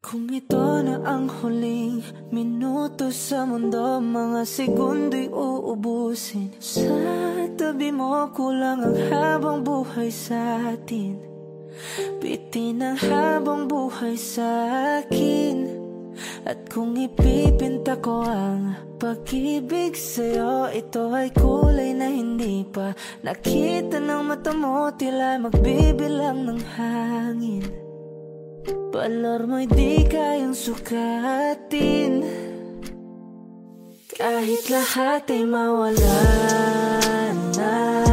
Kung ito na ang huling minuto sa mundo, mga segundo'y uubusin. Sa tabi mo kulang ang habang buhay sa atin. Bitin ang habang buhay sa akin. At kung ipipinta ko ang pag-ibig sa'yo, ito ay kulay na hindi pa nakita ng mata mo, tila magbibilang ng hangin. Balor mo'y di kayang sukatin. Kahit lahat ay mawala na,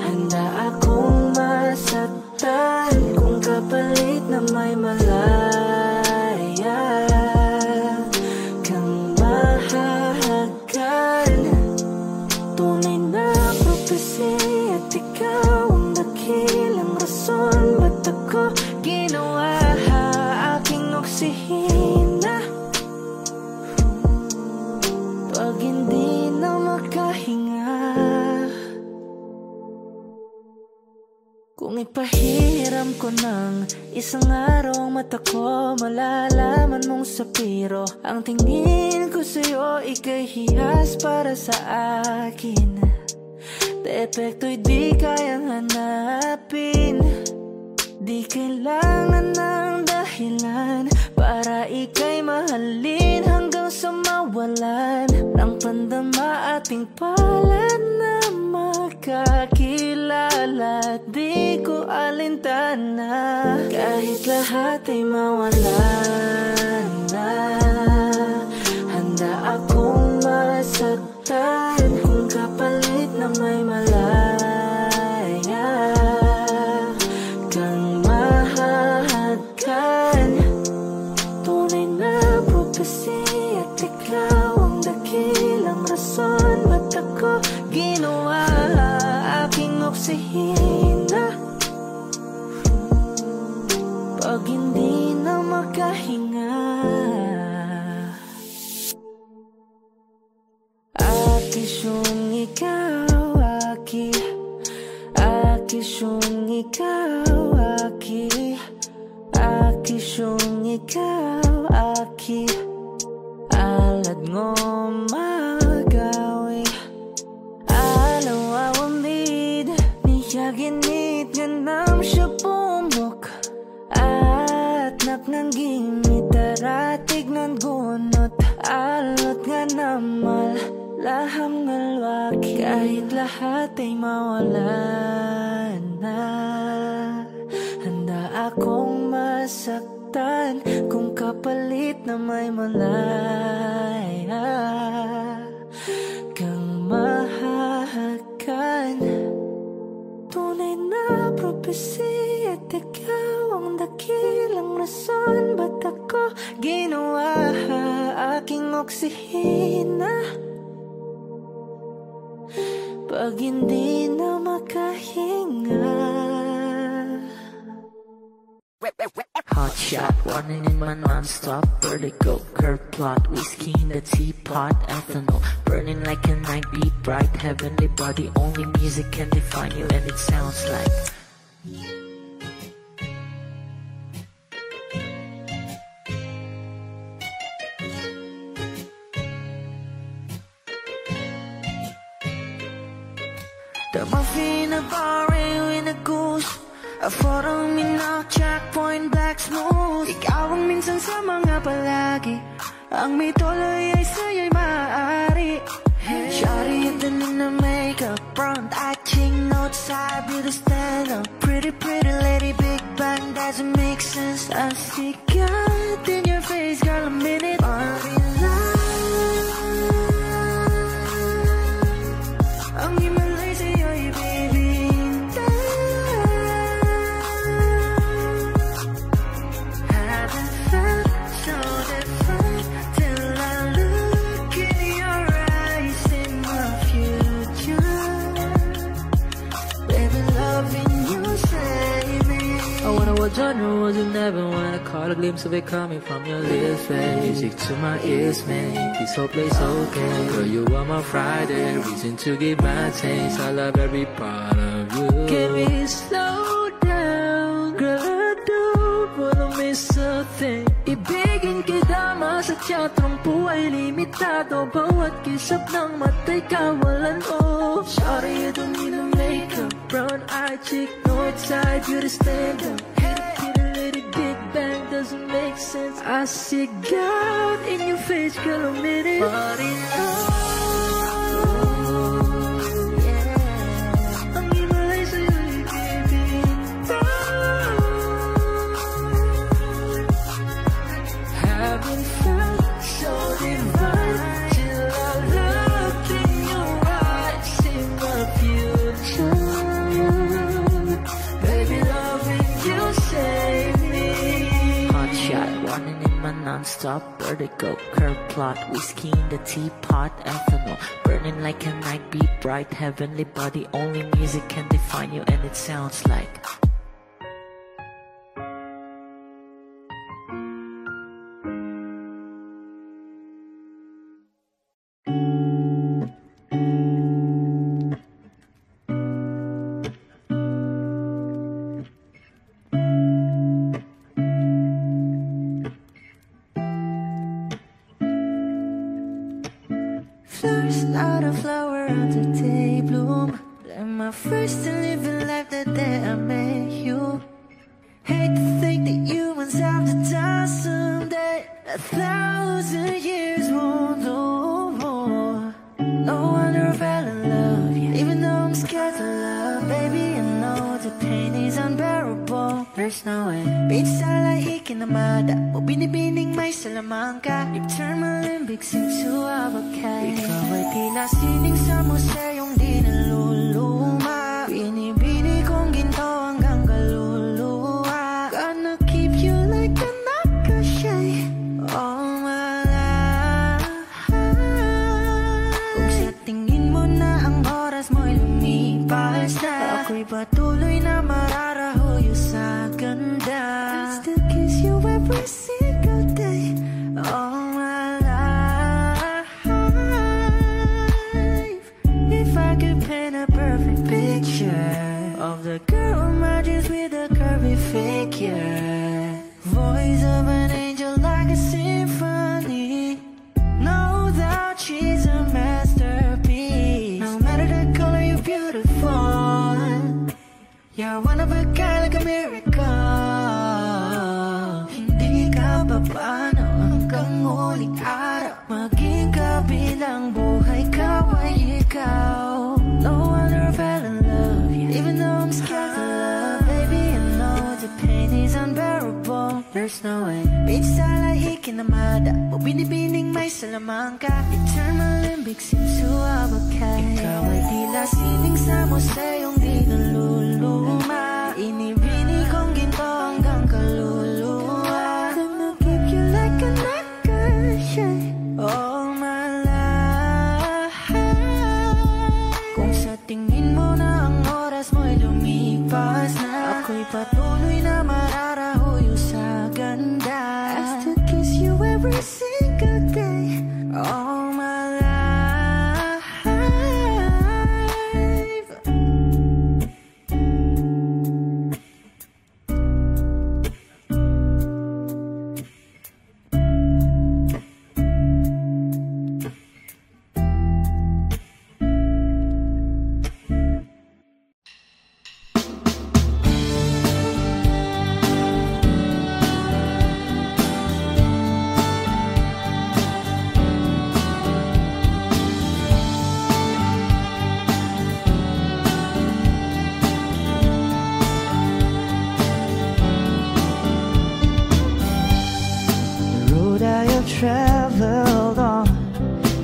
handa akong masaktan kung kapalit na may malaya kang mahahagan. Tunay na prophecy at ikaw ang dakilang rason ba't ako ginawa aking oksihina. Pag hindi na makahinga, kung ipahiram ko ng isang araw ang mata ko, malalaman mong sapiro ang tingin ko sa'yo, ika'y hiyas para sa akin. Depekto'y di kayang hanapin. Di kailangan ng dahilan para ika'y mahalin hanggang sa mawalan ng pandama ating palad na makakilala. Di ko alintana kahit lahat ay mawalan na, handa akong masaktan kung kapalit na may malaya kang mahahagan. Tunay na prophecy at ikaw ang dakilang rason ba't ako ginawa aking oksihina. Pag hindi na makahinga, akisyong ikaw, akisyong ikaw, akisyong ikaw, alad ngo magawi alaw awamid niyaginit ganam siya pumok at naknanggimit daratig ng gunot alot nga namal laham ngalwak. Kahit lahat ay mawala na, handa akong masaktan kung kapalit na may malaya kang mahahagan. Tunay na prophecy at ikaw ang dakilang rason ba't ako ginawa aking oksihina. Pag hindi na makahinga. Hot shot, running in my non-stop vertigo, curve plot, whiskey in the teapot, ethanol, burning like a night beat, bright heavenly body, only music can define you and it sounds like the muffin, a bar, in a goose, a photo, mina, checkpoint, black smooth. Ikaw ang minsan sa mga palagi, ang may tuloy ay sa'yo'y maaari. Shawty, and then in the makeup, front acting, outside, beauty stand up. Pretty, pretty lady, big bang, doesn't make sense. I see God in your face, girl, a minute. Ang himalay sa'yo'y bibinta. Haven't felt so different till I look in your eyes in my future. Baby, loving you, save me. I wanna watch on the roads and never wanna caught a glimpse of it coming from your lips, babe. Music to my ears, man. This whole place okay. Girl, you are my Friday, reason to give my taste. I love every part of you. Can we slow down? Girl, I don't wanna miss something. Ibigin kita, masadya tong buhay limitado. Bawat kisap ng mata'y kawalan mo. Sorry, you don't need no makeup. Brown-eyed chick, north-side, you to stand up. Hit a little big bang, doesn't make sense. I see God in your face, girl, a minute. But in love, non-stop vertigo, curve plot, whiskey in the teapot, ethanol, burning like a night, beat bright, heavenly body, only music can define you, and it sounds like Flowers, not a flower until they bloom. Like my first to live a life the day I met you. Hate to think that humans have the time someday. 1,000 years won't know more. No wonder I fell in love, yeah. Even though I'm scared to love, baby, I know the pain is unbearable. There's no way. Pinsala ikinamada mo binibining may salamangka. You turn my limbics into abakay. Ikaw ay tila sining sa museyong di naluluma. Binibini kong ginto hanggang kaluluwa. Gonna keep you like a nakashay all my life. Kung sa tingin mo na ang oras mo'y lumipas na, ako'y patuloy na mararahuyo sa ganda. I still kiss you every single day all my life. If I could paint a perfect picture of the girl in my dreams with a curvy figure, voice of an angel like a symphony, no doubt she's a masterpiece. No matter the color, you're beautiful. You're one of a kind, like a miracle. Hindi ka papaano hanggang uling araw. Maging kabilang buhay ka ay ikaw. No wonder I fell in love, yeah. Even though I'm scared to love, baby, I know the pain is unbearable. There's no way. Pinsala ikinamada mo binibining may salamangka. You turn my limbics into abakay. Ikaw ay tila sining sa museyong di naluluma. Inibini kong ginto hanggang kaluluwa. Gonna keep you like a nakashay all my life. Kung sa tingin mo na ang oras mo'y lumipas na, ako'y patuloy na mararahuyo sa ganda. I still kiss you every single day all my life. Traveled on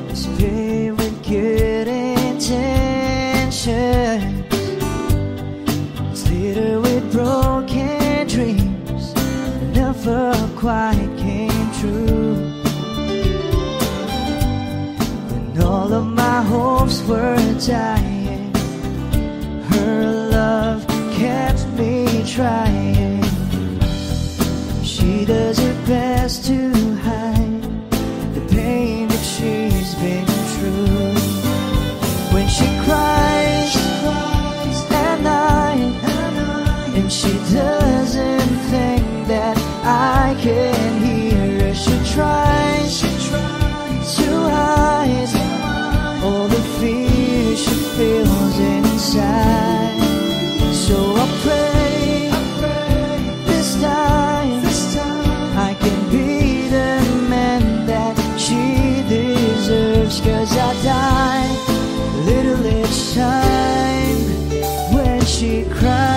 is filled with good intentions. It's littered with broken dreams that never quite came true. When all of my hopes were dying, her love kept me trying. She does her best to hide the pain that she's been through. When she cries at night, and she doesn't think that I can hear her. She tries to hide all the fear she feels inside. So I pray this time I can be the man that she deserves. 'Cause I die a little each time when she cries.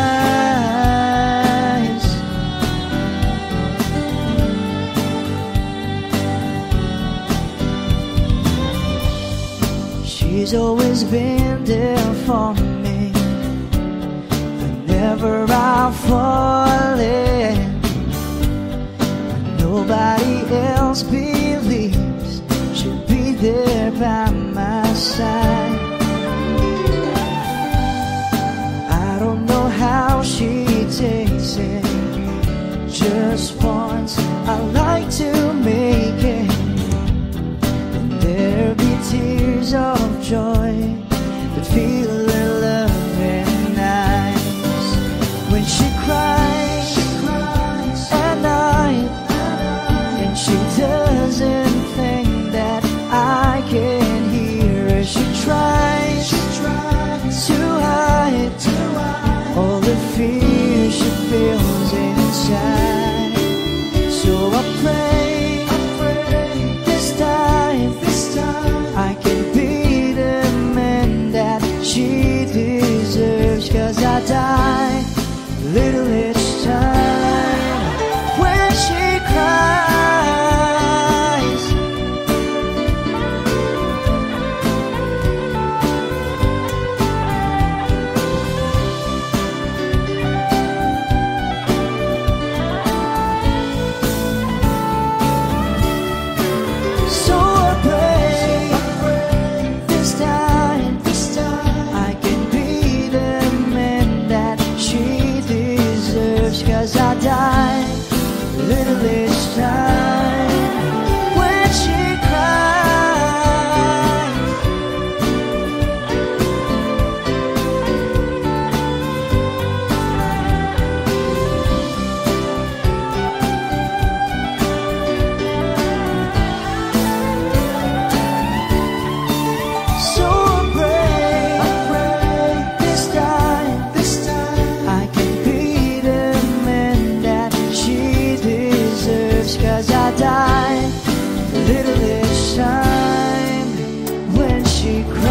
She's always been there for me whenever I fall in. Nobody else believes she'll be there by my side. I don't know how she takes it. Just once I like to make it, and there'll be tears of joy that feel her love and eyes. When she cries at night, and she doesn't think that I can hear her. She tries to hide all the fear she feels inside. So I pray this time I can be the man that she deserves. 'Cause I die little each time when she cries. So I pray this time I can be the man that she deserves. 'Cause I die little each time when she cries. So I pray this time I can be the man that she deserves. 'Cause I die little each time when she cries.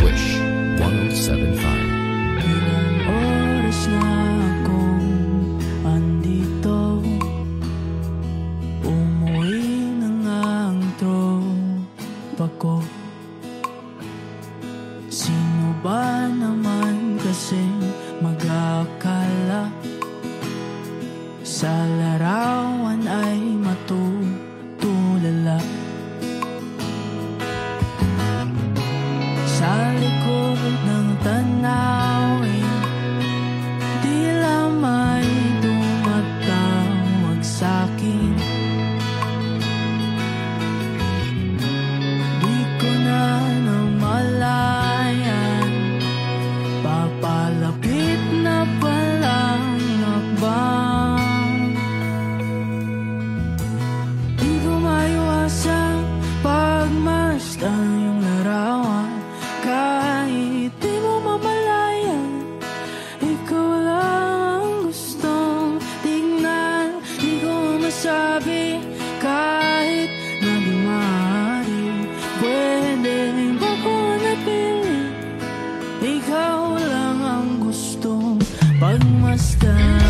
Wish 1075. Ilang oras na akong andito, umuwi na nga ang tropa ko. Sino ba naman kasi mag-aakala sa larawan ay matutulala? Sa likod ng tanawin, tila may tumatawag sa'kin. Di ko na namalayan, papalapit na palang hakbang. Di ko maiwasan pagmasdan yung larawan. Kahit di mo mamalayan, ikaw lang ang gustong tingnan. Di ko masabi kahit na di maaari, pwede ba ko napili? Ikaw lang ang gustong pagmasdan.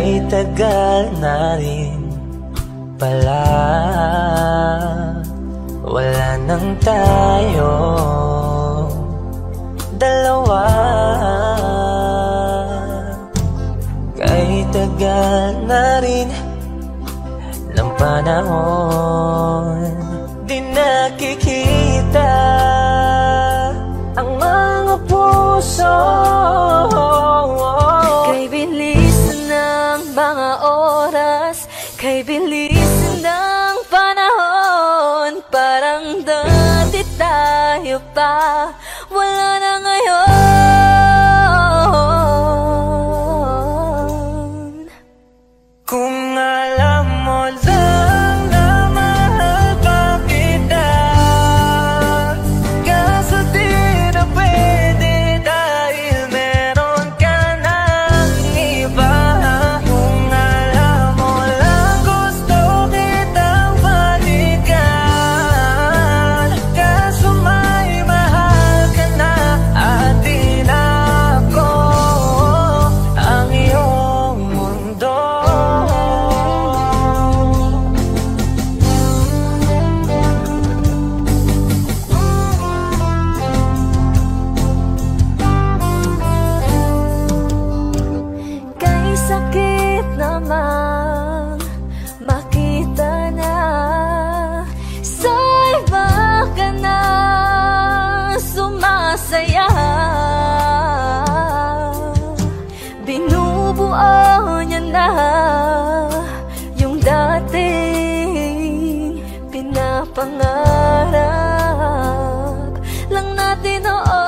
Kay tagal na rin pala, wala nang tayo dalawa. Kay tagal na rin ng panahon, di nakikita ang mga puso. Kay bilis ng mga oras, kay bilis ng panahon, parang dati tayo pa, wala na ngayon. Kung alam mo lang na mahal pa kita, kaso di na pwede dahil meron ka ng iba. Kung alam mo lang gusto kitang balikan, kaso may mahal ka na at di na ako ang iyong mundo. Kay sakit naman makita na sa iba ka na sumasaya. Binubuo niya na yung dating pinapangarap lang natin noon.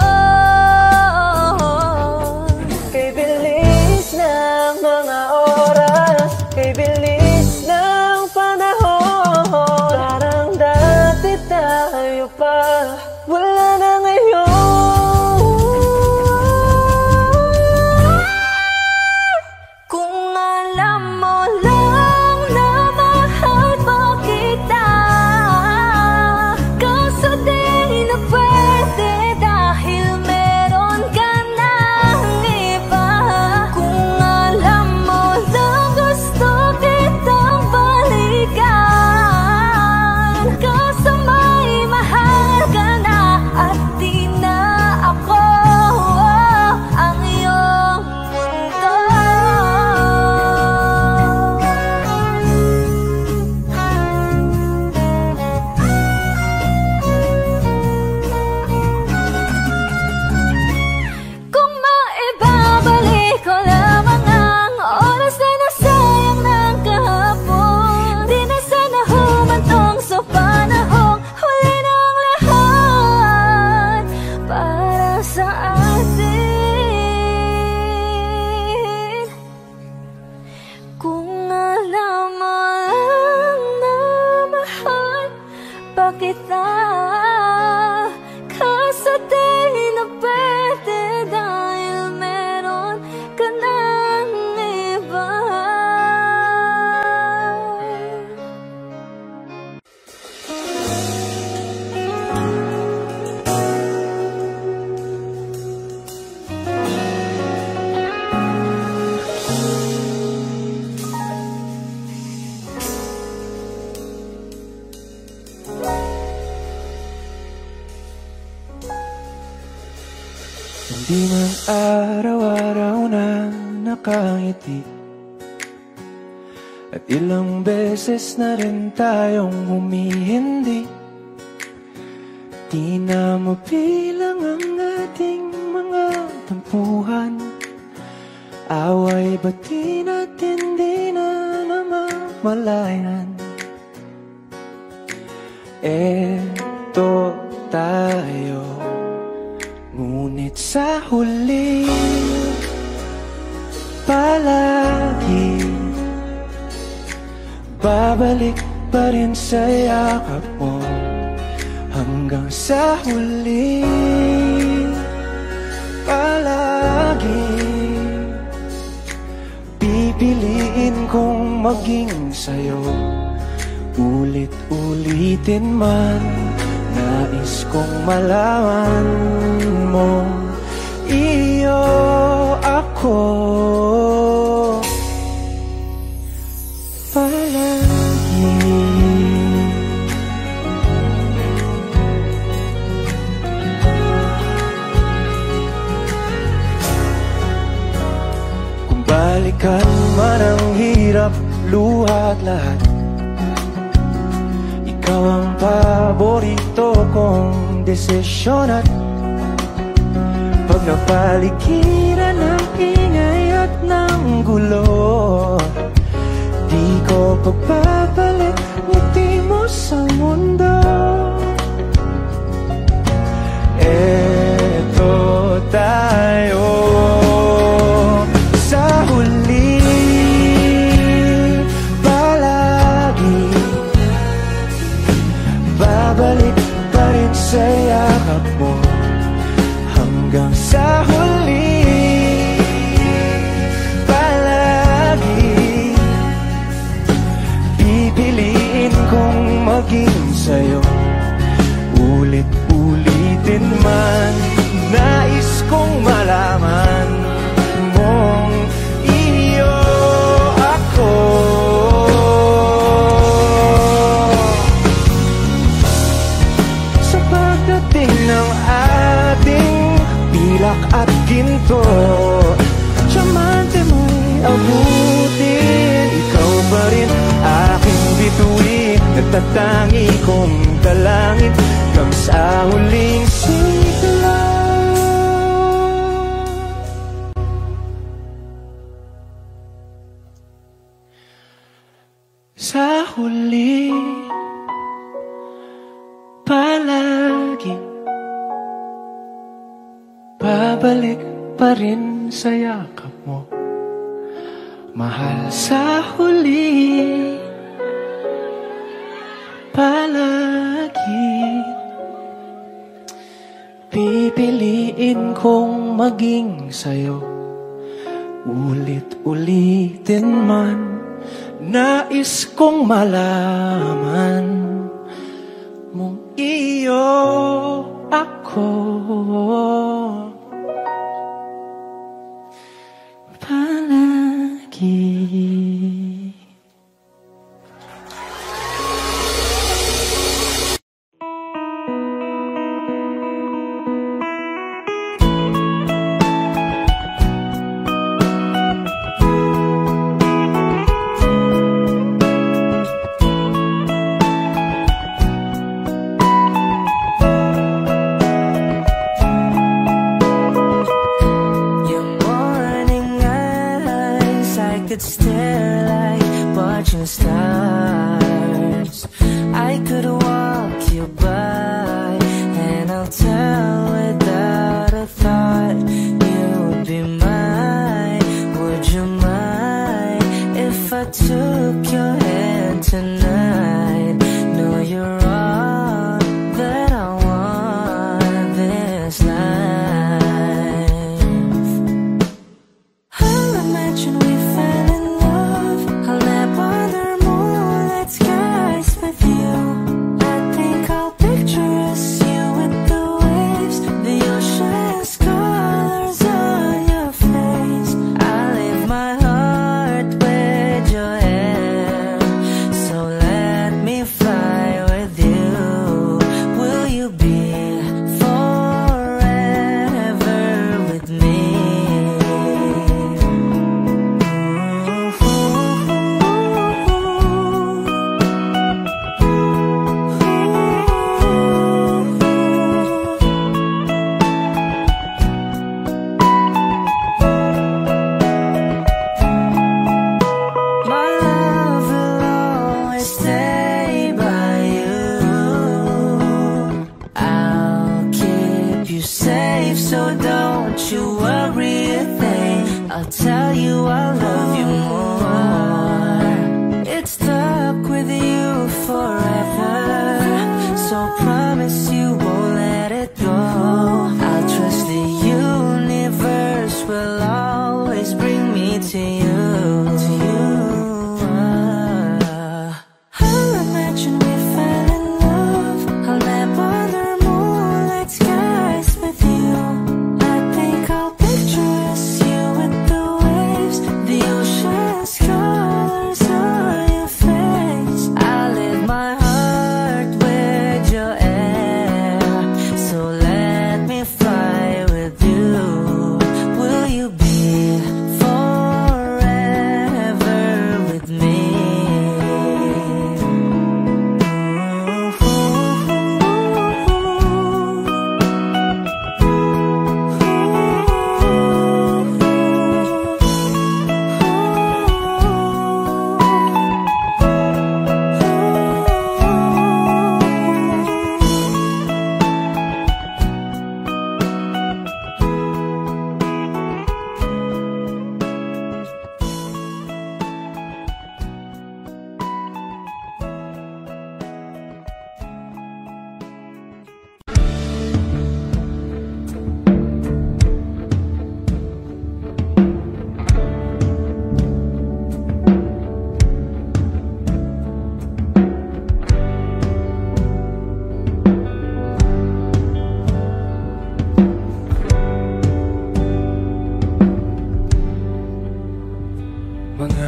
Kay bilis ng mga oras, kay bilis ng panahon, parang dati tayo pa, wala na ngayon. Kung alam mo lang na mahal pa kita, kaso di na pwede dahil meron ka ng iba. Kung alam mo lang gusto kitang balikan, kaso may mahal ka na at di na ako ang iyong mundo. Kung maibabalik ko lamang ang oras na nasayang ng kahapon, di na sana humantong sa panahong huli ng lahat para sa atin. Kung alam mo lang na mahal pa kita, kaso di na pwede dahil meron ka ng iba. Hindi man araw-araw na nakangiti, at ilang beses na rin tayong humihindi. Di na mabilang ang ating mga tampuhan, away ba't di natin di na namamalayan. Eto tayo, ngunit sa huli palagi babalik pa rin sa yakap mo. Hanggang sa huli palagi pipiliin kong maging sa'yo. Ulit-ulitin man, nais kong malaman mo, iyo ako. balikan man ang hirap, luha at lahat. Ikaw ang paborito kong desisyon at pag napaligiran ng ingay at ng gulo, di ko pagbabalik ngiti mo sa mundo. Eto tayo sa huli, palagi babalik pa rin sa yakap mo. Hanggang sa huli, palagi pipiliin kong maging sa'yo. Ulit-ulitin man, nais kong malaman mong iyo ako. Sa pagdating ng ating pilak at ginto, diamante mo'y abutin. Ikaw pa rin aking bituin, nagtatangi kong dalangin hanggang sa huling sigla. Sa huli, palagi babalik pa rin sa yakap mo, mahal. Sa huli, palagi pipiliin kong maging sa'yo. Ulit-ulitin man, nais kong malaman mong iyo ako. Palagi. Stare like watching stars. I could walk you by, and I'll tell without a thought you would be mine. Would you mind if I took your hand tonight? No, you're all that I want this life. I'll imagine we fell in love. I'll nap under moonlit skies with you. I think I'll picture us, you with the waves, the ocean's colors on your face. I leave my heart with your hand, so let me fly with you. Will you be forever with me? My love will always stay by you. I'll keep you safe, so don't you worry a thing. I'll tell you I love you more. It's stuck with you forever, so promise you won't let it go. I'll trust the universe will always bring me to you. I'll imagine we fell in love. I'll nap under moonlit skies with you. I think I'll picture us, you with the waves,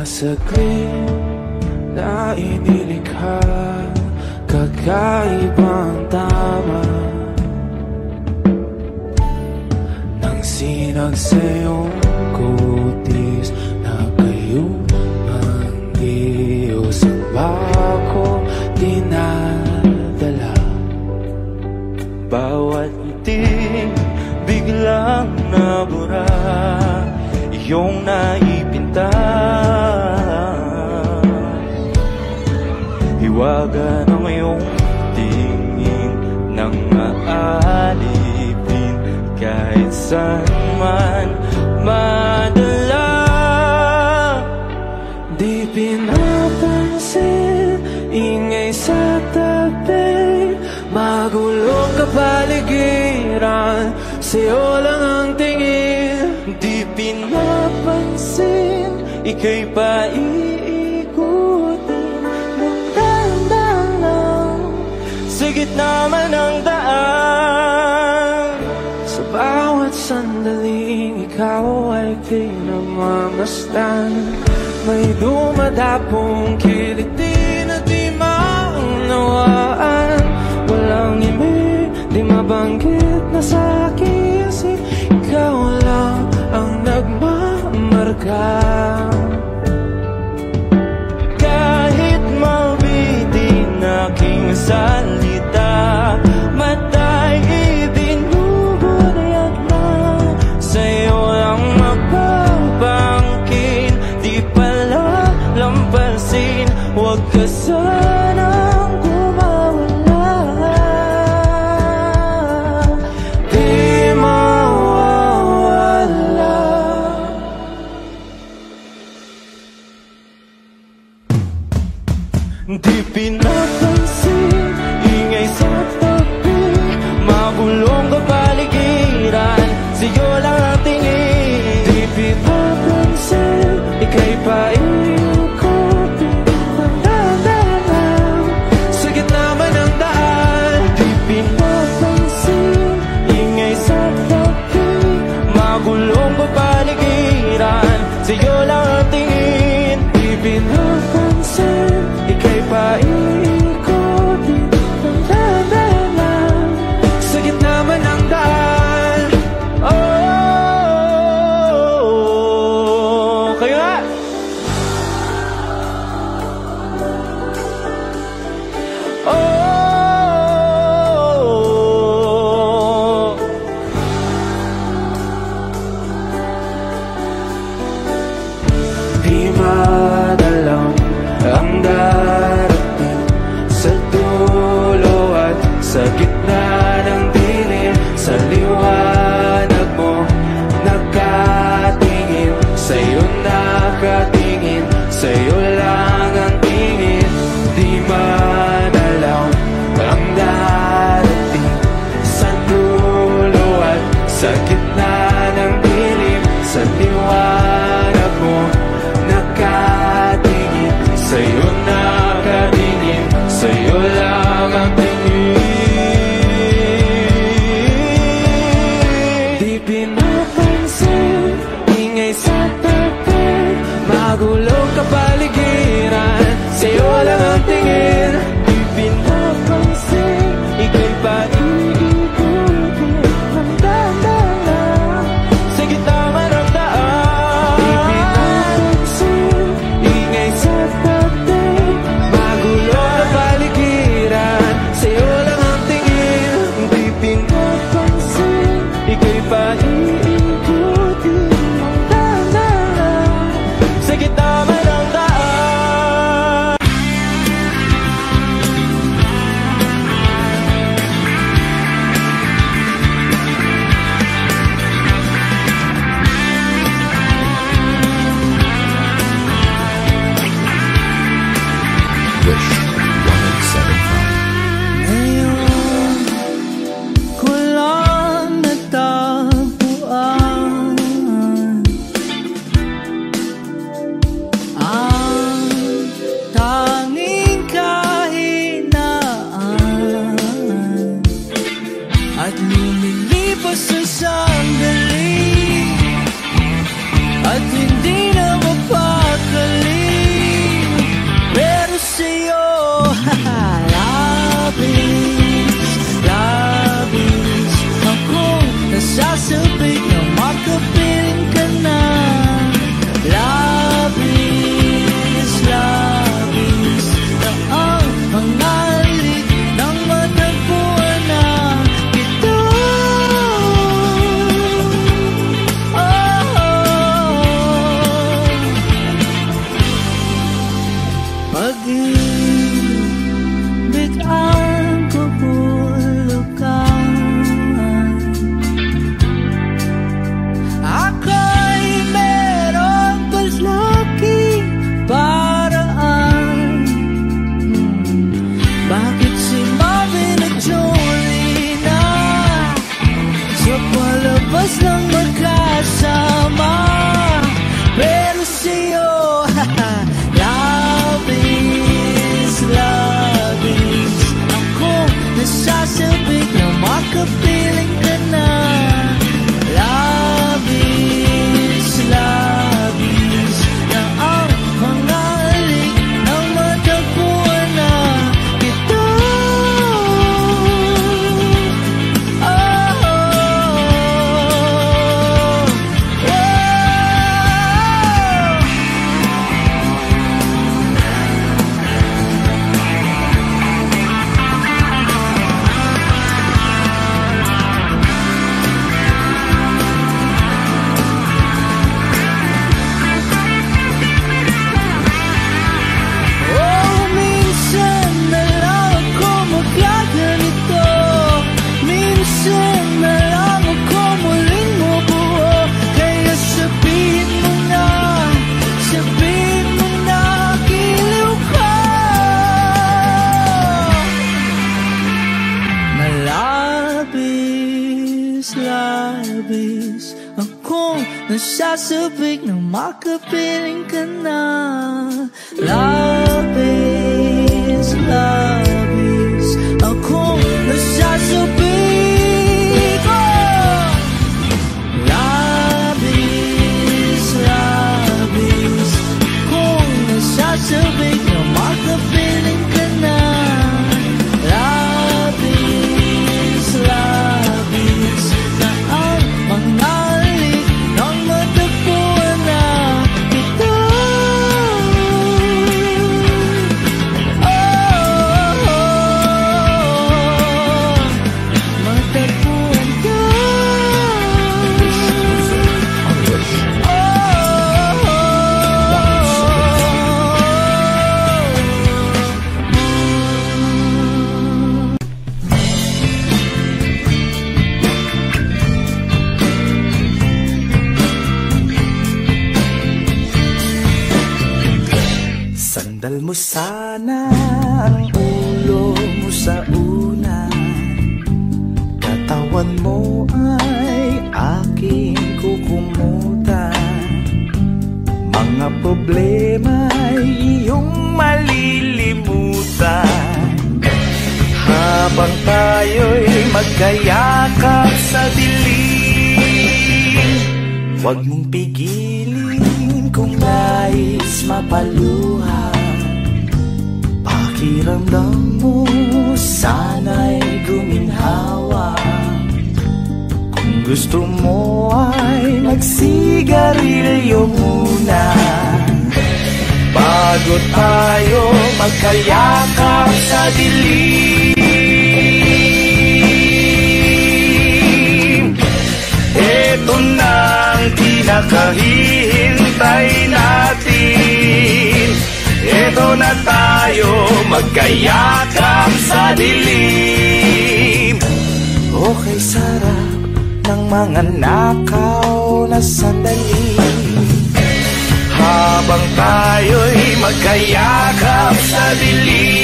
saglit na inilikha, kakaibang tama nang sinag sa iyong kutis na kayong ang Diyos ang bako dinadala. Bawat ngiti biglang nabura, iyong naipinta. Hiwaga ng iyong tingin nang maalipin, kahit saan man madala. Di pinapansin, ingay sa tabi, magulong kapaligiran, sa'yo lang ang tingin. Di pinapansin, ika'y paiikutin ng dahan-dahan lang, sa gitna man ng daan. Sa bawat sandaling ikaw ay pinagmamasdan, may dumadapong kiliti na di maunawaan. Walang imig, di mabanggit na sa aking isip, ikaw lang ang nagmamarka. Kahit mabitin aking salita, matay ibinubunayag lang, sa'yo lang magpapangkin. Di pala lampasin, huwag ka sanang gumawala. Di mawawala. Di pinapansin, ingay sa tabi, magulong kapaligiran, sa'yo lang ang tingin. Di pinapansin, ika'y paiikutin ng dahan-dahan, sa gitna man ng daan. Di pinapansin, ingay sa tabi, magulong kapaligiran, sa'yo lang ang tingin. Di pinapansin, ika'y paiikutin ng dahan-dahan, sa gitna man ng daan. Oh, kayo nga! Oh, di madalang ang darating sa dulo at sa gitna ng dilim, sa liwanag mo nakatingin, sa'yo nakatingin, sa'yo lang ang tingin. Di madalang ang darating sa dulo at sa gitna ng dilim, sa liwanag mo nakatingin, sa'yo nakatingin, sa'yo lang ang tingin. Di pinapansin, ingay sa tabi, magulong kapaligiran, sa'yo lang ang tingin. Di pinapansin, ika'y paiikutin ng dahan-dahan, sa gitna man ng daan. Di pinapansin, ingay sa tabi, magulong kapaligiran, sa'yo lang ang tingin. Di pinapansin, ika'y paiikutin ng dahan-dahan, sa gitna nasasabik na makapiling ka na. Labis, labis akong nasasabik, oh! Labis, labis akong nasasabik na makapiling ka na. Labis, labis na ang mga alik nang matagpuan na ito. Matagpuan ka. Sandal mo sana ang ulo mo sa unan, katawan mo ay aking kukumutan. Mga problema ay iyong malilimutan, habang tayo'y magkayakap sa dilim. Huwag mong pigilin kung nais mapaluha. Pakiramdam mo sana'y guminhawa. Kung gusto mo ay magsigarilyo muna, bago tayo magkayakap sa dilim. Ito na ang pinakahihintay natin. Ito na tayo magkayakap sa dilim. Okay, sarap ng mga nakaw na sandali, habang tayo'y magkayakap sa dilim.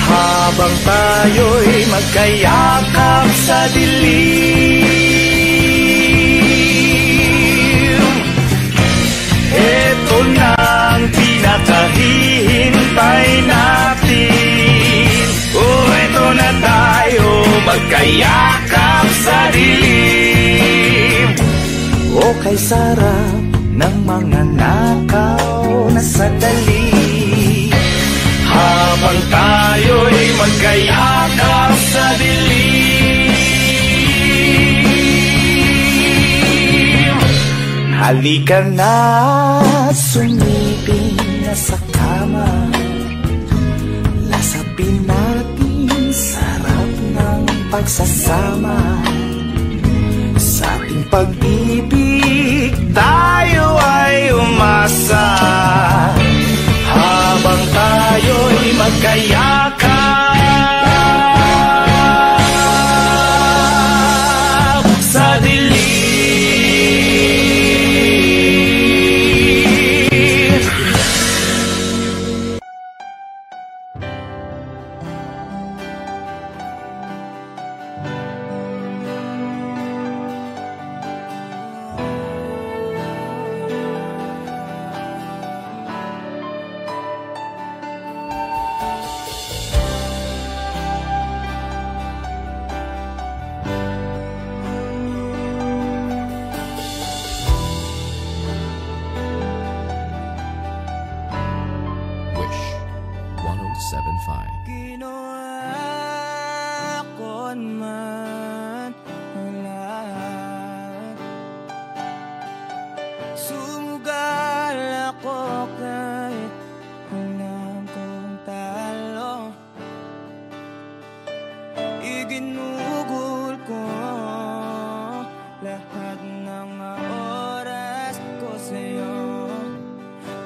Habang tayo'y magkayakap sa dilim. Ito na ang pinakahihintay natin. Oh, ito na tayo magkayakap sa dilim. Okay, sarap ng mga nakaw na sandali, habang tayo'y magkayakap sa dilim. Halika na, sumiping na sa kama. Lasapin natin sarap ng pagsasama. Sa ating pag-ibig tayo ay umasa, habang tayo'y magkayakap sa dilim. Wish 1075. Ginawa ko man ang lahat. Sumugal ako kahit alam kong talo. Iginugol ko lahat ng oras ko sa'yo,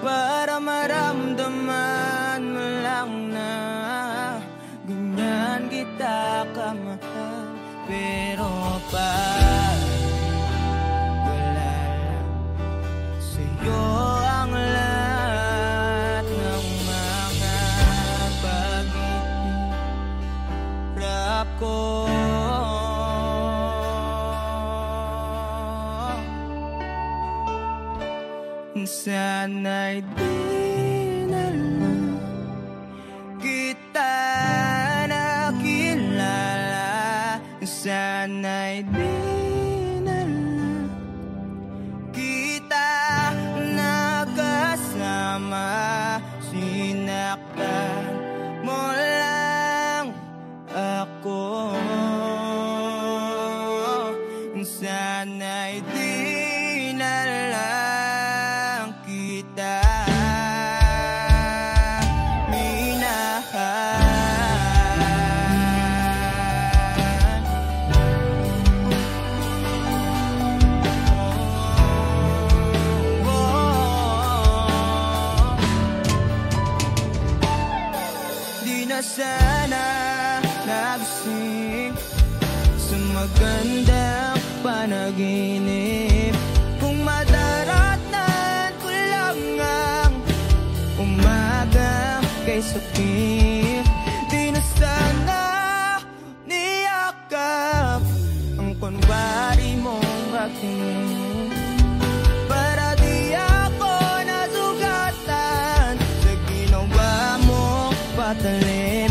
para maramdaman mo lang na ganyan kita kamahal. pero pag wala lang sa'yo ang lahat ng mga pag-iirap ko. Sana'y di na lang kita nakilala. Sana'y di na lang kita nakasama. Sinaktan mo lang ako. Sana'y di na lang kita sana nagising sa magandang panaginip. Kung madaratan ko lang ang umaga kay sakit, di na sana niyakap ang kunwari mong aking. Para di ako nasugatan sa ginawa mong patalim.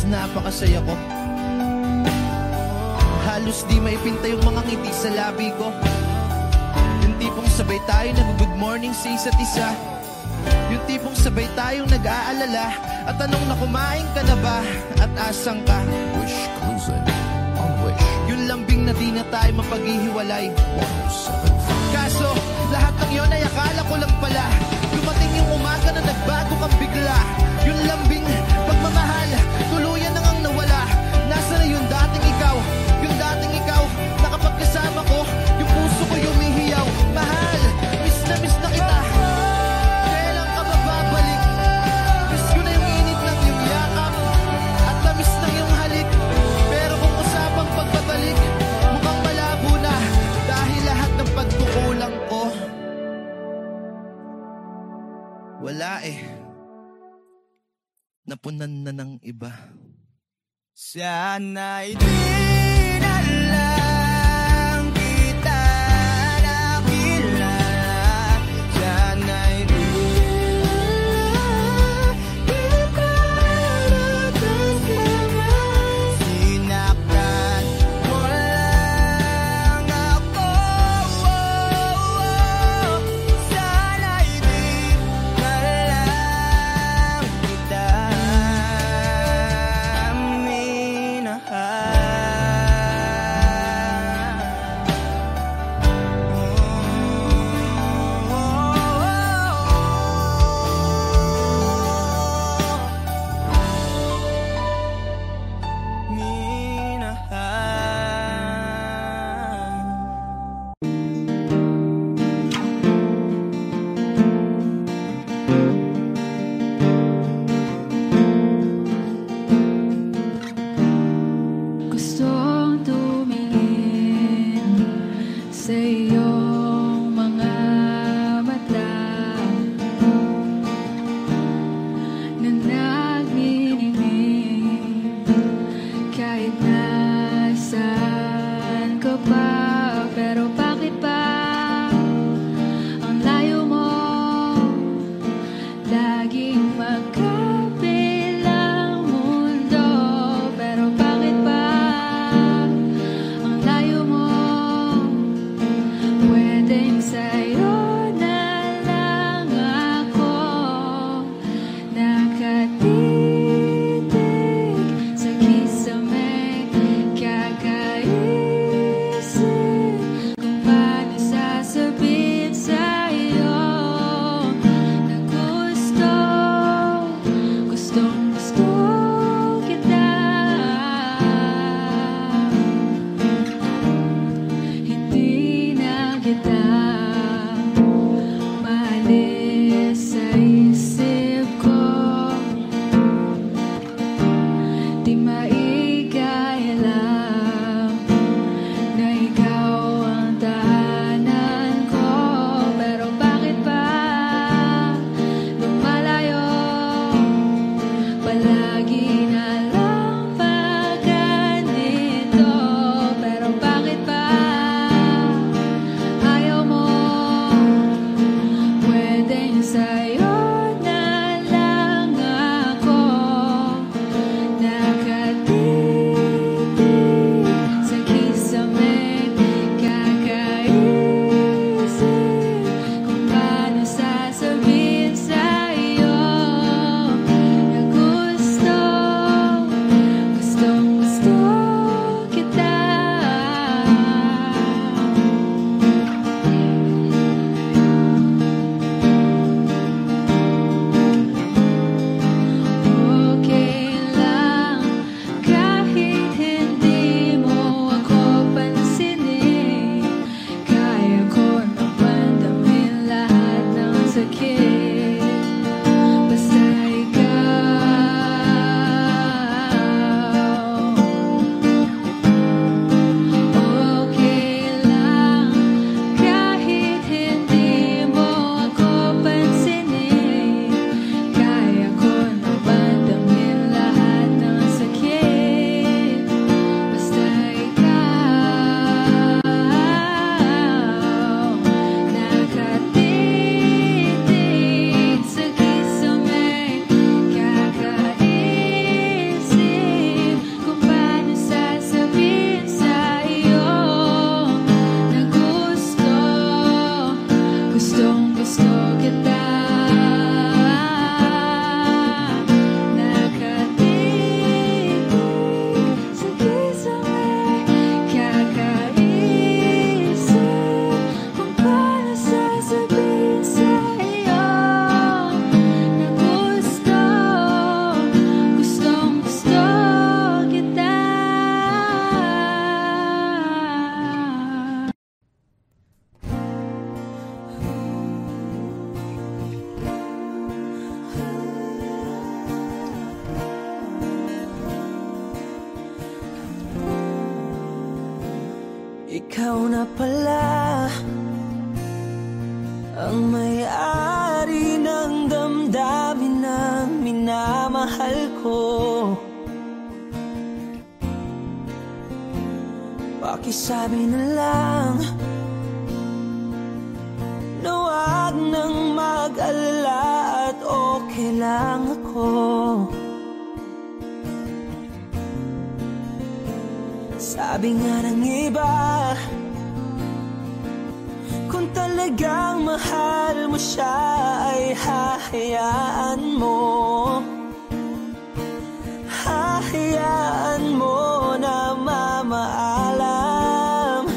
Napakasaya ko. Halos di maipinta yung mga ngiti sa labi ko. Yung tipong sabay tayo nag-good morning sa isa't isa. Yung tipong sabay tayong nag-aalala. At tanong na kumain ka na ba? At asang ka? Wish cruising on Wish. Yung lambing na di na tayo mapaghihiwalay. 107.5. Kaso lahat ng yun ay akala ko lang pala. Dumating yung umaga na nagbago kang bigla. Yung lambing pagmamahal tuluyan na ngang nawala. Nasa na yung dating ikaw? Yung dating ikaw na kapag kasama ko, yung puso ko yumihiyaw. Mahal, miss na kita. Kailan ka ba babalik? Miss ko na yung init ng iyong yakap at tamis ng iyong halik. Pero kung usapang pagbabalik, mukhang malabo na dahil lahat ng pagkukulang ko wala napunan na ng iba. Sana'y di na lang kita nakilala. Sana'y di kita nakasama. Sinaktan mo lang ako. Sana'y di na lang kita minahal. ikaw na pala ang may-ari ng damdamin ng minamahal ko. Pakisabi na lang na wag nang mag-alala at okay lang ako. Sabi nga ng iba, kung talagang mahal mo siya ay hahayaan mo. Hahayaan mo na mamaalam.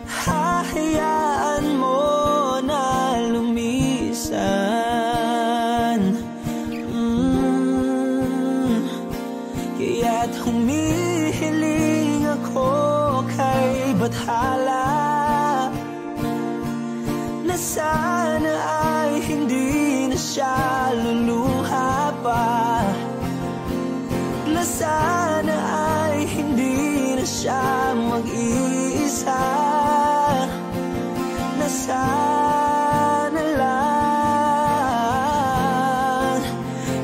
Hahayaan mo na lumisan. Kaya't humihiling ako kay Bathala na sana ay hindi na siya luluha pa, na sana ay hindi na siya mag-iisa, na sana lang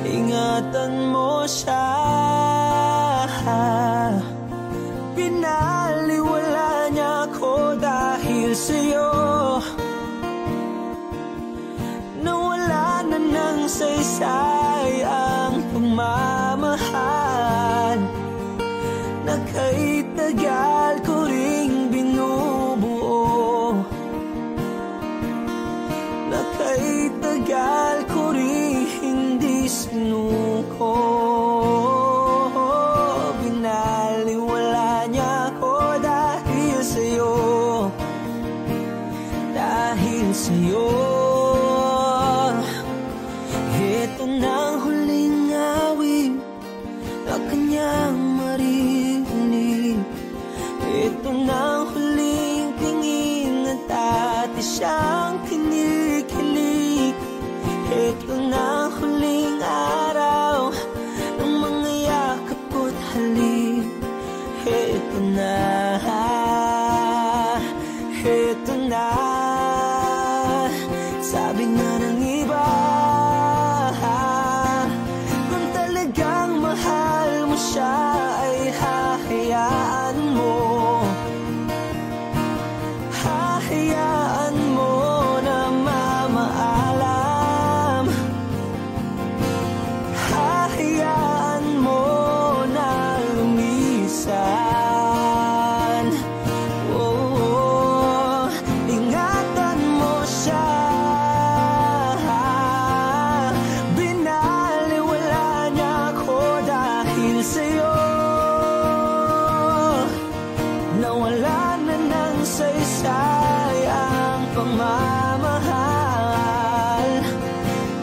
ingatan mo siya. Pinaliwala niya ako dahil sa'yo, nawala na ng saysay ang pagmamahal na kahit tagal ko ring binubuo, na kahit tagal ko ring hindi sinuko. Binaliwala niya ako dahil sa'yo, dahil sa'yo. Ito na ang huling awit na kanyang marinig. Ito na ang huling tingin at dati siyang kinikilig. Ito na ang huling araw ng mga yakap ko't halik. Ito na, ito na. Sabi nga ng iba, kung talagang mahal mo siya ay hahayaan mo. Hahayaan mo na mamaalam. Hahayaan mo na lumisan. Oh, ingatan mo siya. Binaliwala niya ako dahil sa'yo, nawala na ng saysay ang pagmamahal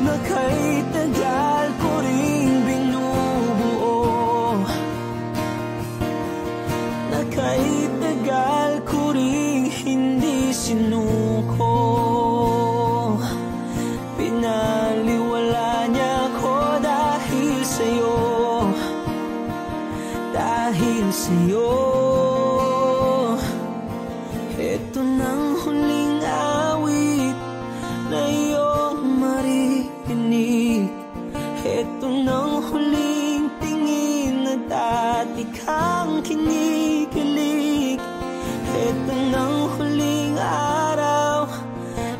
na kahit tagal ko ring binubuo, na kahit tagal ko ring hindi sinuko. Pinaliwala niya ako dahil sa'yo, dahil sa'yo. Ito nang huling awit na iyong marinig. Ito nang huling tingin na dati kang kinikilig. Ito nang huling araw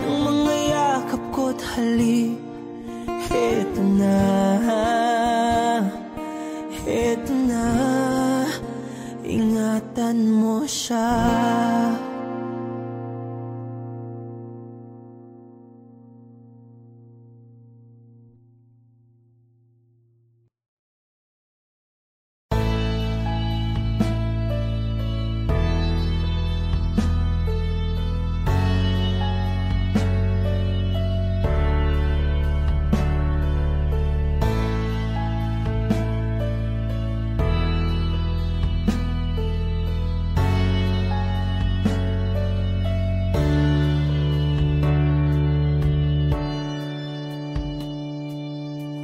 ng mga yakap ko't halik. Ito na, ito na, ingatan mo siya.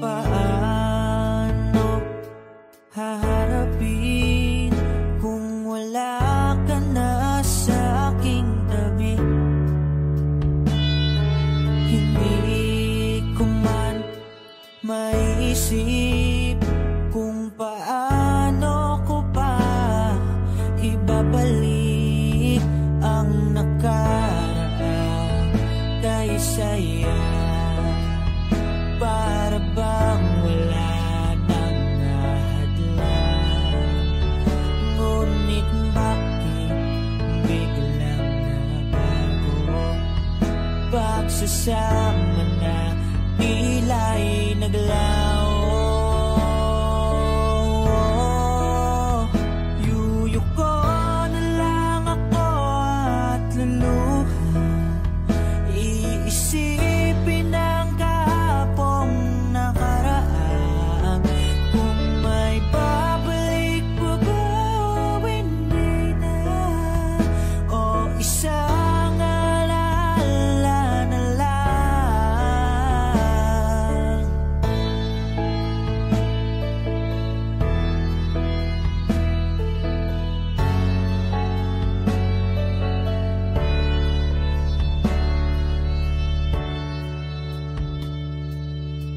Paano haharapin kung wala ka iniisip kung paano ko pa ibabalik ang nakaraan. Kay saya, para bang wala nang nahadlang. Ngunit bakit biglang nabago? Pagsasama na tila'y naglaho. Yuyuko na lang ako at luluha. Iisipin ang kahapong nakaraan. Kung may babalik pa ba o hindi na, o isang alaala na lang.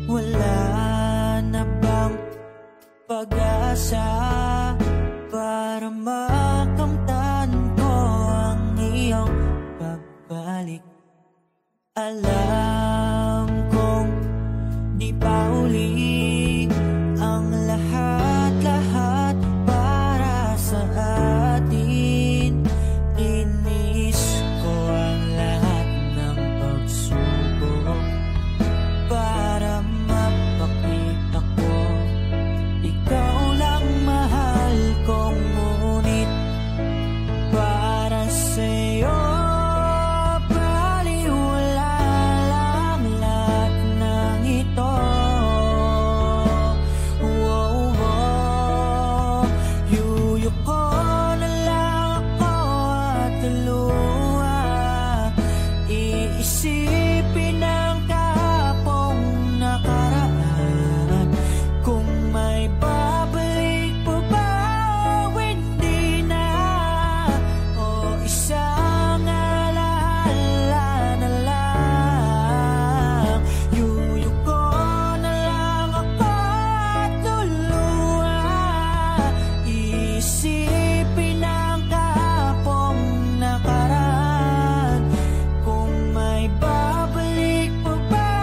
Wala na bang pag-asa para makamtan ko ang iyong pagbalik? Alam kong di pa uli ang lahat-lahat para sa atin. Tinis ko ang lahat ng pagsubok para mapakita ko ikaw lang mahal kong, ngunit para sa'yo baliwala lang lahat ng ito. Yuyuko na lang ako at luluha. Iisipin ang kahapong nakaraan. Kung may babalik pa ba o hindi na, o isang alaala na lang. Yuyuko na lang ako at luluha. Iisipin ang kahapong nakaraan. Kung may babalik pa ba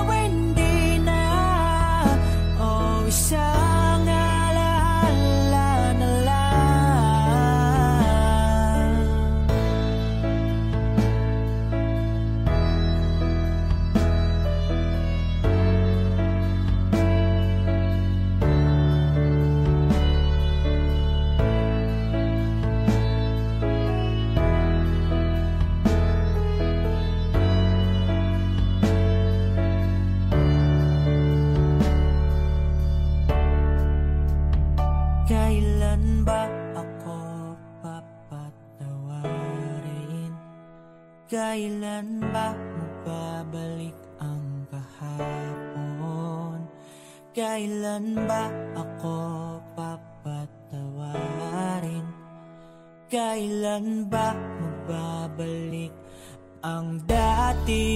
o hindi na, o isang alaala na lang. Kailan ba ako papatawarin? Kailan ba magbabalik ang kahapon? Kailan ba ako papatawarin? Kailan ba magbabalik ang dati?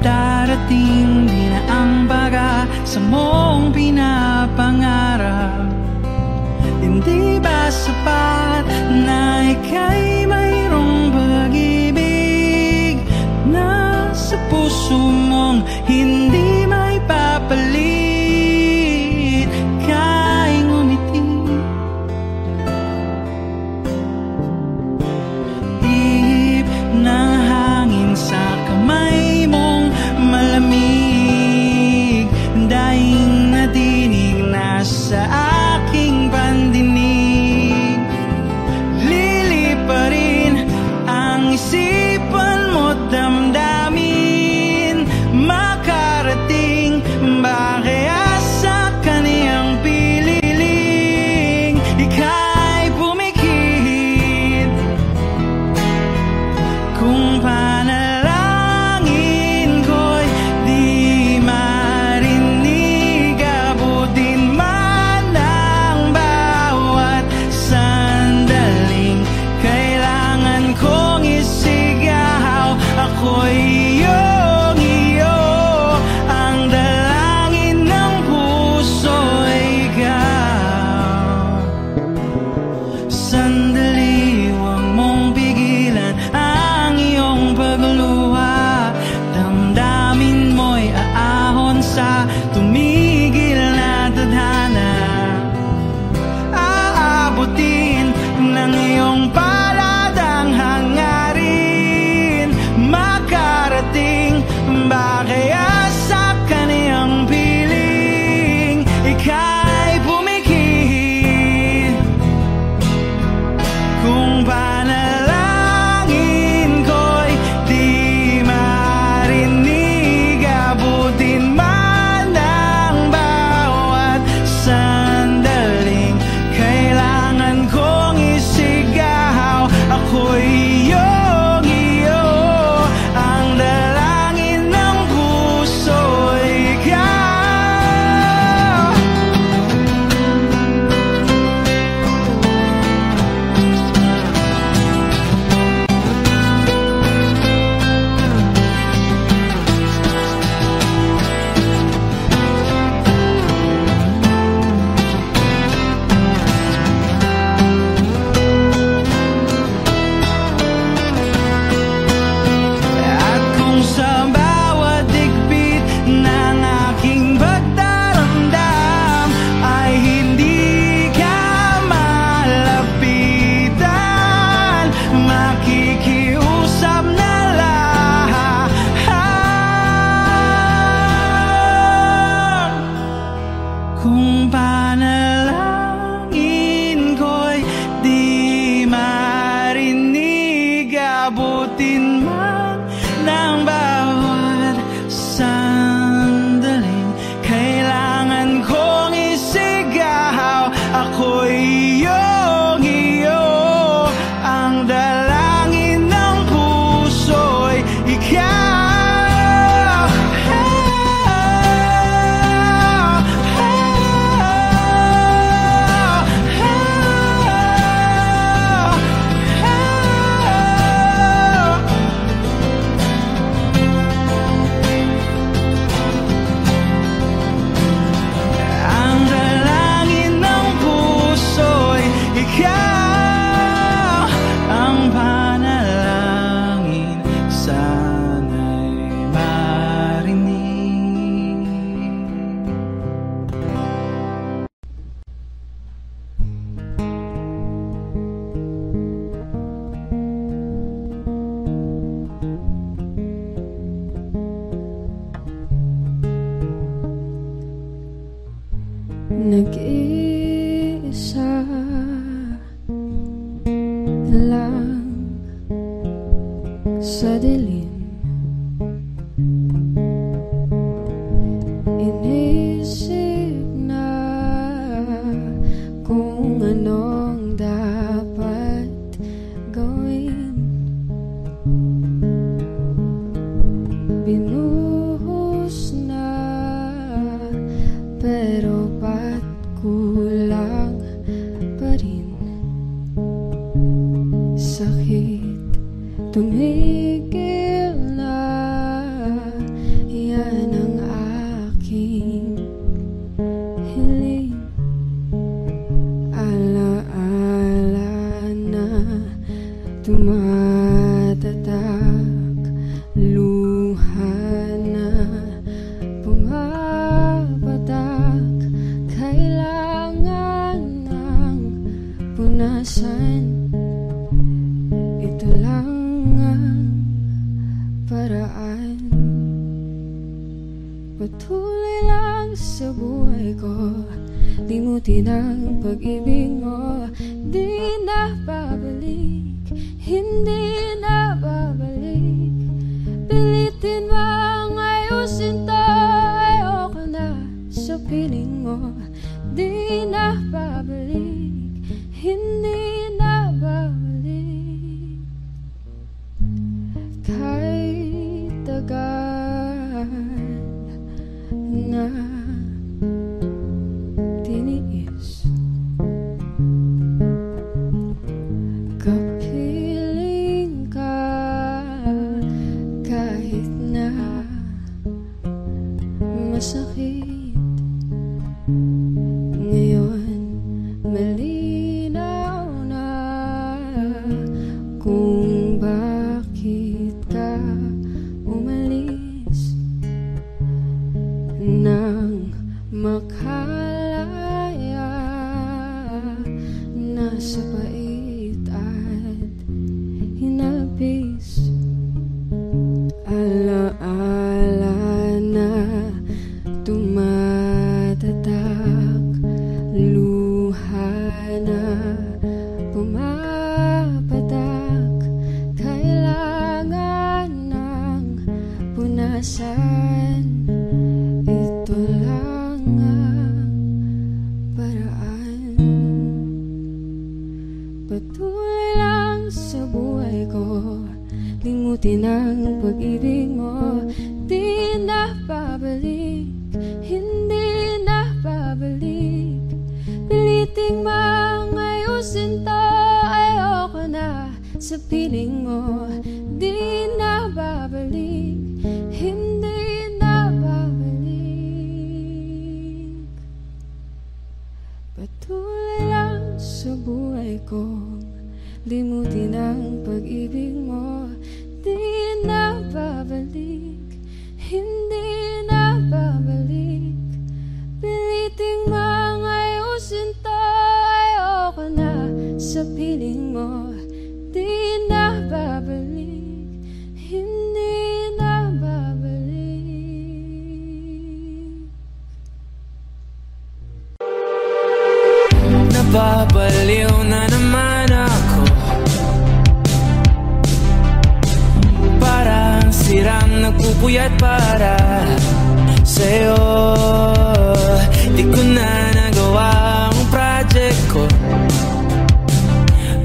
Darating din ang baga sa mong pinapangarap. Hindi ba sapat na ika'y mayroong pag-ibig? puso mong hindi may papalit. Kay ngumiti, ihip ng hangin sa kamay mong malamig, daing nadinig na sa aking pandinig. Liliparin ang isipan mo't damdamin, makarating ba kaya sa kaniyang pililing? Ika'y pumikit kung panalangin ko'y di marinig. Abutin man ang bawat sandaling kailangan kong isigaw. Ako'y iyong iyo, ang dalangin ng puso ay ikaw. Sandali, huwag mong pigilan ang iyong pagluha. Damdamin mo'y aahon sa tumigil na tadhana. Aabutin ng iyong palad ang hangarin, makarating ba kaya sa kaniyang piling? Ika'y pumikit kung panalangin ko'y di marinig. Abutin man ang bawat sandaling kailangan kong isigaw. Ako'y iyong iyo, ang dalangin ng puso ay ikaw. At kung sa bawat digpit ng aking pagdaramdam ay hindi ka malapitan, makikiusap na lang. Kung panalangin ko'y di marinig, abutin man ng bawat sandaling kailangan kong isigaw. Ako'y iyong iyo, ang dalangin ng puso'y ikaw. Ang dalangin ng puso'y ikaw, ang panalangin sana'y marinig. Nag-iisa lang sa dilim, inisip na kung anong dapat gawin. Binuhos na pero ba't kulang pa rin? Sakit tumigil paraan. Patuloy lang sa buhay ko, limutin ang pag-ibig mo. Di na babalik, hindi na babalik. Pilitin bang ayusin to, ayoko na sa piling mo. Di na babalik, hindi na babalik. Kahit tagal na tiniis, kapiling ka kahit na masakit. Ngayon malinaw na kung bakit ka umalis nang makalaya na sa pait at hinapis. Alaala na tumatatak, luha na pumapatak. Kailangan ng punasan, ito lang ang paraan. Patuloy lang sa buhay ko, limutin ang pag-ibig mo. Di na babalik, hindi na babalik. Piliting mang ayusin to, ayoko na sa piling mo. Di na babalik, hindi na babalik. Patuloy lang sa buhay ko, limutin ang pag-ibig mo. Di na babalik, hindi na babalik. Piliting mang ayusin to, ayoko na sa piling mo. Di na babalik, hindi na babalik. Nababaliw na naman ako, parang sirang nagpupuyat para sa'yo. Di ko na nagawa ang project ko,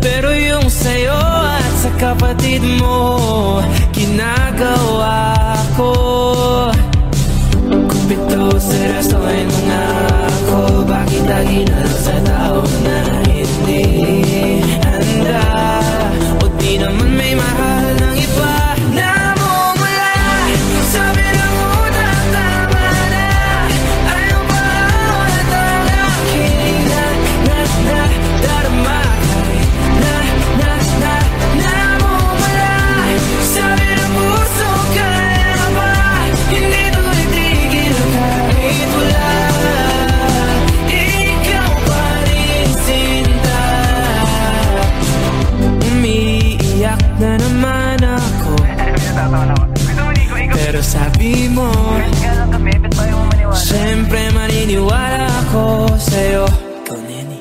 pero yung sa'yo at sa kapatid mo ginagawa ko. Kumpito seryoso ay mga ako, bakit lagi na lang sa tao na hindi handa? O di naman may mahal ng iba na mumula. Sabi na muna tama na, ayaw ba ulit ang aking darama? Namumula. Sabi na puso, kaya ba hindi tulitigil kahit wala? Ikaw pa rin sinta. Umiiyak na naman ako, pero sabi mo siyempre maniniwala ako sa'yo. Ikaw, Neni.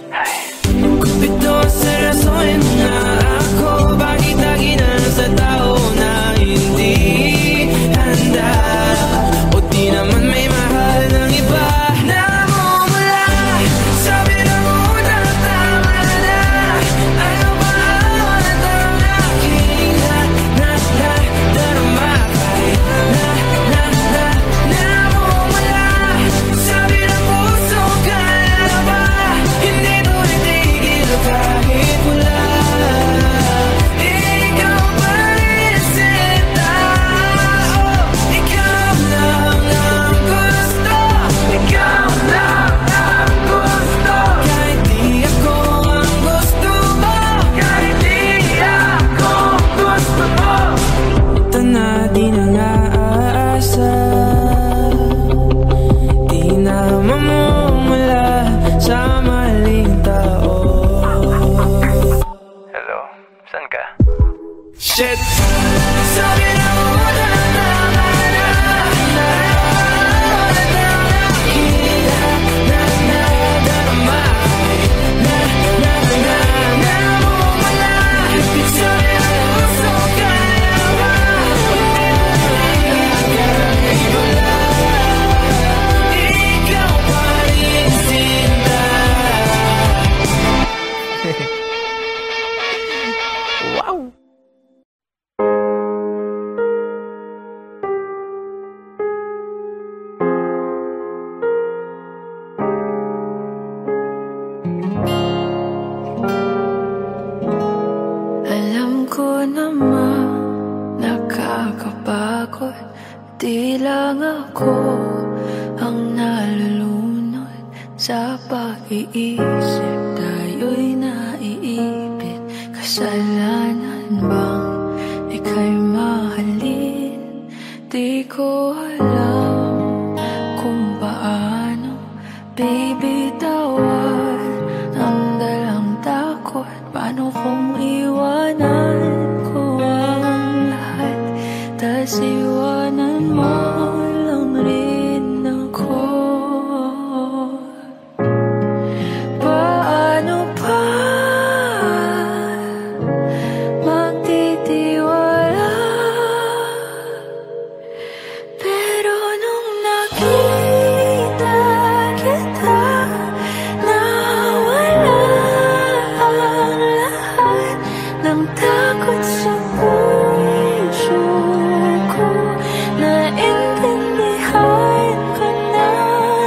Kumpito seryosohin mo na ako, bakit lagi na sa tao na hindi handa? O di naman may mahal ng iba na mumula. Sabi na muna tama na, ayaw ba ulit ang aking darama? Namumula. Sabi na puso, kaya ba hindi tulitigil kahit wala? Ikaw pa rin sinta. Oh, ikaw lang ang gusto, ikaw lang ang gusto. Kahit di ako ang gusto mo, kahit di ako gusto mo. Ito na di na naasa, di na mamumula sa maling tao. Hello, saan ka? Shit! Sabi na muna takot. Di lang ako ang nalulunod sa pag-iisip. Tayo'y naiipit. Kasalanan bang ika'y mahalin? Di ko alam kung paano bibitawan ang dalang takot. Paano kung iwanan ko ang lahat, tas iwanan mo lang rin ako? Paano pa magtitiwala? Pero nung nakita kita, nawala ang lahat ng takot sa puso ko. Naintindihan ko na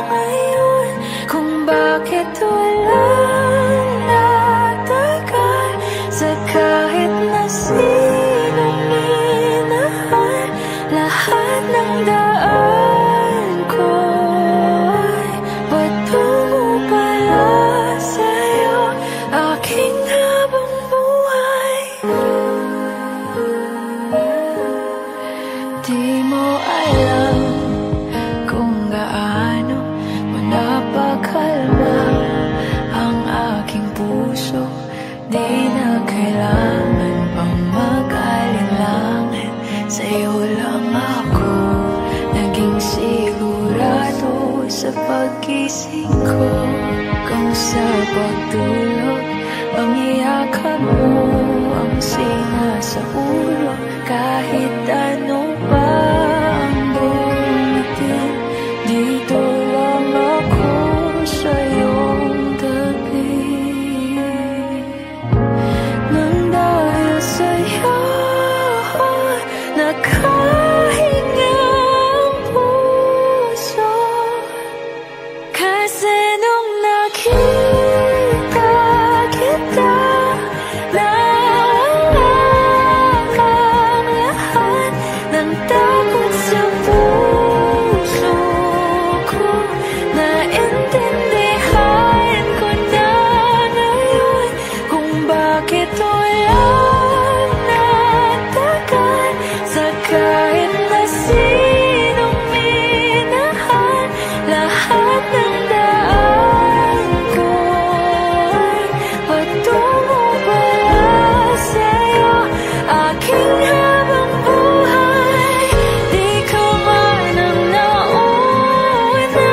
ngayon kung bakit walang natagal sa kahit na sinong minahal. Lahat ng daan ko ay patungo pala sa'yo, aking habang buhay. Di mo alam kung gaano mo napakalma ang aking puso. Di na kailangan pang mag-alinlangan, sa'yo lang ako naging sigurado sa pag-ising ko. Kung sa pagtulog ang iyakap mo ang singa sa ulo, kahit ano pa ang dumating, dito lang ako sa iyong tabi. Nang dahil sa'yo nakahinga ang puso, kasi nung nakita kita, nawala ang lahat ng takot sa puso ko. Naintindihan ko na ngayon kung bakit walang natagal sa kahit na sinong minahal. Lahat ng daan ko ay patungo pala sa'yo, aking habang buhay. Di ka man ang nauna,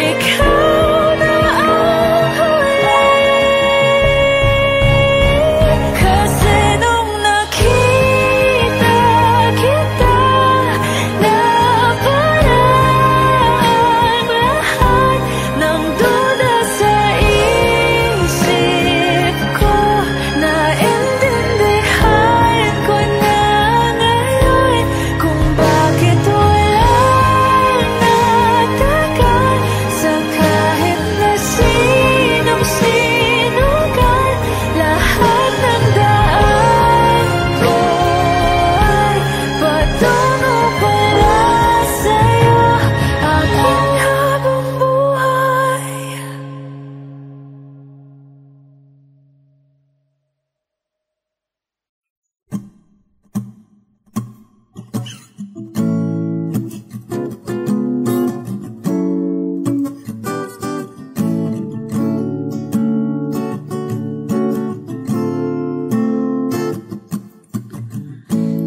ikaw na ang huli. Kasi nung nakita kita, nawala ang lahat ng duda sa isip ko. Naintindihan ko na ngayon kung bakit walang natagal sa kahit na sinong sinugal. Lahat ng daan ko ay patungo pala sa'yo, aking habang buhay.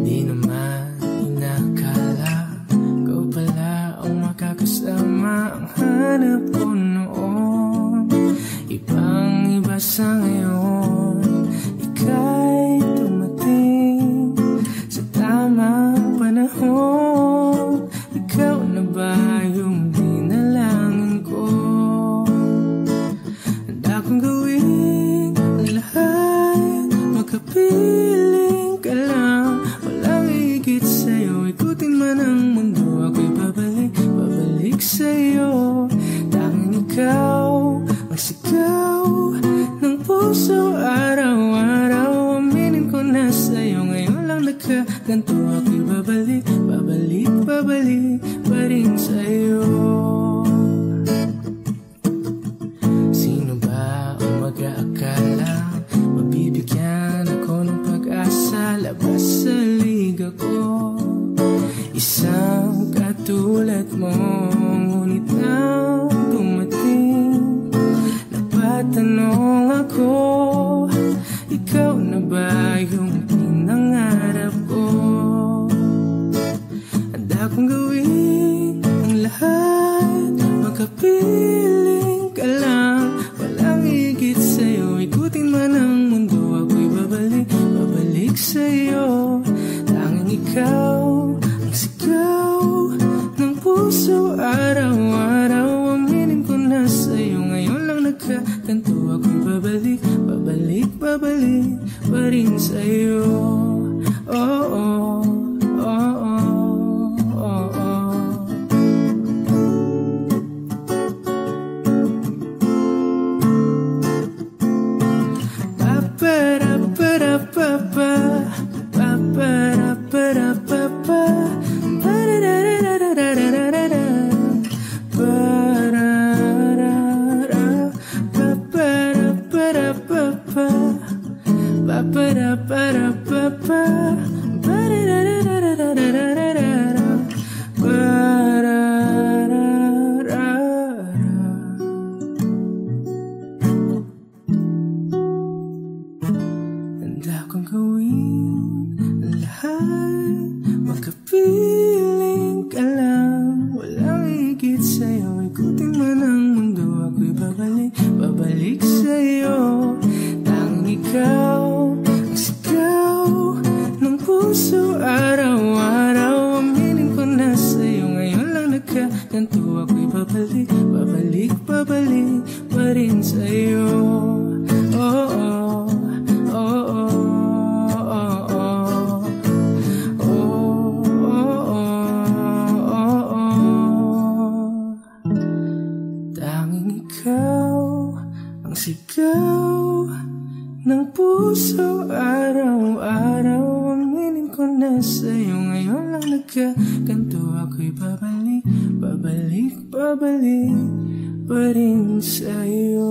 Di naman inakala ikaw pala ang makakasama. Ang hanap ko noon ibang iba sa ngayon. Ika'y dumating sa tamang panahon. Ikaw na ba yung dinalangin ko? Handa kong gawin ang lahat, magkapiling ka lang. Walang higit sa'yo, ikutin man ang mundo. Ako'y babalik sa'yo. Tanging ikaw, magsigaw ng puso araw-araw. Aminin ko na sa'yo, ngayon lang nagkaganto. Ako'y babalik babalik pa rin sa'yo. Sino ba ang mag-aakala mabibigyan ako ng pag-asa labas sa liga ko? Isang katulad mo, ngunit nang dumating napatanong ako, ikaw na ba yung pinangarap ko? Handa kong gawin ang lahat, makapiling ka lang, walang higit sa'yo. Ikutin man ang mundo, ako'y babalik, babalik sa'yo. Tanging ikaw ang sigaw ng puso, araw-araw aminin ko na sa'yo. Ngayon lang nagkaganto, ako'y babalik, babalik, babalik pa rin sa'yo. Oh, oh, oh, oh, oh, oh. Pa-pa-ra-pa-ra-pa-pa, pa-pa-ra-pa-ra-pa-pa, pa-ra-ra-ra-ra-ra-ra-ra-ra, pa-ra-ra-ra, pa-pa-ra-pa-ra-pa-pa, pa-pa-ra-pa-ra-pa-pa, pa-ra-ra-ra-ra-ra-ra-ra-ra, pa-ra-ra-ra-ra. Handa kong gawin ang lahat, makapiling ka lang, walang higit sa'yo. Ikutin man ang mundo, ako'y babalik, babalik sa'yo. Tanging ikaw ang sigaw ng puso, araw-araw aminin ko na sa'yo. Ngayon lang nagkaganto, ako'y babalik, babalik, babalik pa rin sa'yo. Oh, oh, oh, oh, oh, oh. Oh, oh, oh, oh. Tanging ikaw ang sigaw ng puso, araw-araw aminin ko na sa'yo. Ngayon lang nagkaganto, ako'y babalik, babalik, babalik pa rin sa'yo.